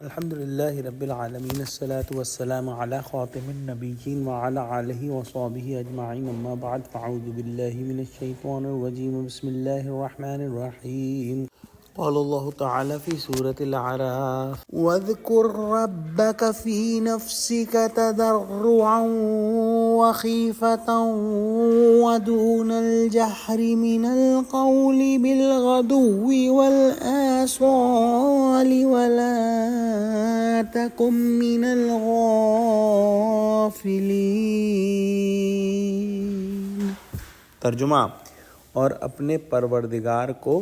الحمد لله رب العالمين الصلاة والسلام على خاتم النبيين وعلى آله وصحبه أجمعين أما بعد فأعوذ بالله من الشيطان الرجيم بسم الله الرحمن الرحيم قال الله تعالى في سورة الأعراف واذكر ربك في نفسك تضرعا وخيفة ودون الجهر من القول بالغدو والآصال ولا تكن من الغافلين۔ ترجمہ: اور اپنے پروردگار کو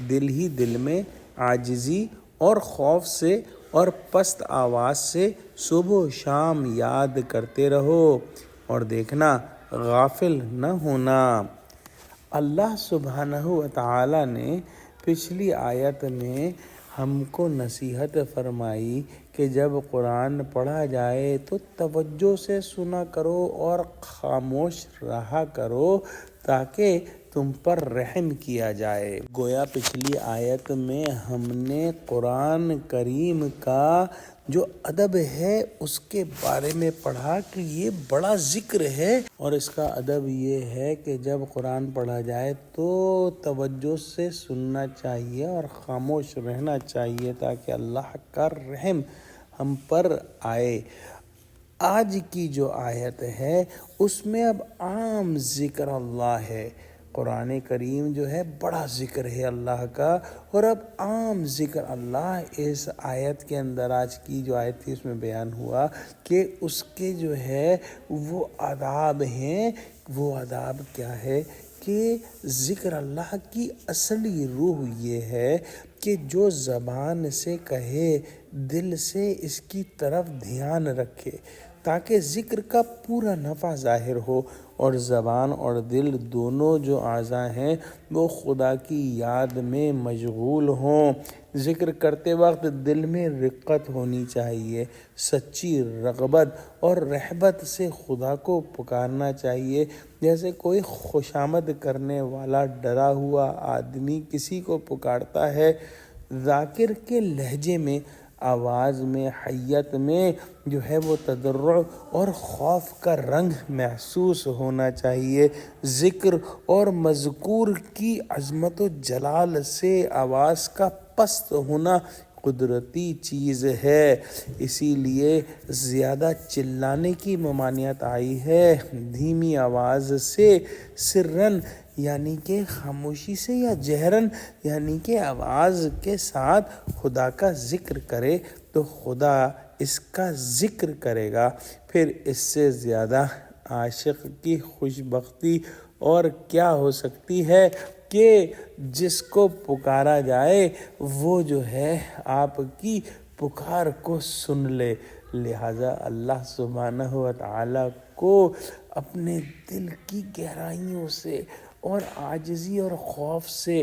دل ہی دل میں عاجزی اور خوف سے اور پست آواز سے صبح و شام یاد کرتے رہو اور دیکھنا غافل نہ ہونا۔ اللہ سبحانہ و تعالی نے پچھلی آیت میں ہم کو نصیحت فرمائی کہ جب قرآن پڑھا جائے تو توجہ سے سنا کرو اور خاموش رہا کرو تاکہ تم پر رحم کیا جائے۔ گویا پچھلی آیت میں ہم نے قرآن کریم کا جو ادب ہے اس کے بارے میں پڑھا کہ یہ بڑا ذکر ہے، اور اس کا ادب یہ ہے کہ جب قرآن پڑھا جائے تو توجہ سے سننا چاہیے اور خاموش رہنا چاہیے تاکہ اللہ کا رحم ہم پر آئے۔ آج کی جو آیت ہے اس میں اب عام ذکر اللہ ہے۔ قرآن کریم جو ہے بڑا ذکر ہے اللہ کا، اور اب عام ذکر اللہ اس آیت کے اندر، آج کی جو آیت تھی اس میں بیان ہوا کہ اس کے جو ہے وہ آداب ہیں۔ وہ آداب کیا ہے کہ ذکر اللہ کی اصلی روح یہ ہے کہ جو زبان سے کہے، دل سے اس کی طرف دھیان رکھے تاکہ ذکر کا پورا نفع ظاہر ہو، اور زبان اور دل دونوں جو اعضاء ہیں وہ خدا کی یاد میں مشغول ہوں۔ ذکر کرتے وقت دل میں رقت ہونی چاہیے، سچی رغبت اور رحبت سے خدا کو پکارنا چاہیے، جیسے کوئی خوشامد کرنے والا ڈرا ہوا آدمی کسی کو پکارتا ہے۔ ذاکر کے لہجے میں، آواز میں، حیت میں جو ہے وہ تضرع اور خوف کا رنگ محسوس ہونا چاہیے۔ ذکر اور مذکور کی عظمت و جلال سے آواز کا پست ہونا قدرتی چیز ہے، اسی لیے زیادہ چلانے کی ممانعت آئی ہے۔ دھیمی آواز سے سرن یعنی کہ خاموشی سے، یا جہرن یعنی کہ آواز کے ساتھ خدا کا ذکر کرے تو خدا اس کا ذکر کرے گا۔ پھر اس سے زیادہ عاشق کی خوش بختی اور کیا ہو سکتی ہے کہ جس کو پکارا جائے وہ جو ہے آپ کی پکار کو سن لے۔ لہذا اللہ سبحانہ و تعالی کو اپنے دل کی گہرائیوں سے اور عاجزی اور خوف سے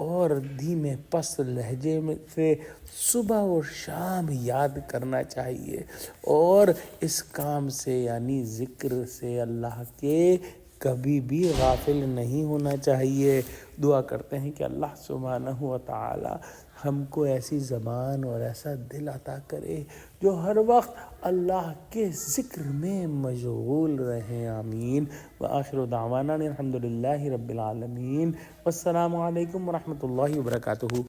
اور دھیمے پست لہجے میں سے صبح اور شام یاد کرنا چاہیے، اور اس کام سے یعنی ذکر سے اللہ کے کبھی بھی غافل نہیں ہونا چاہیے۔ دعا کرتے ہیں کہ اللہ سبحانہ و تعالی ہم کو ایسی زبان اور ایسا دل عطا کرے جو ہر وقت اللہ کے ذکر میں مشغول رہیں۔ آمین۔ وآخر دعوانا الحمد للہ رب العالمین، والسلام علیکم ورحمۃ اللہ وبرکاتہ۔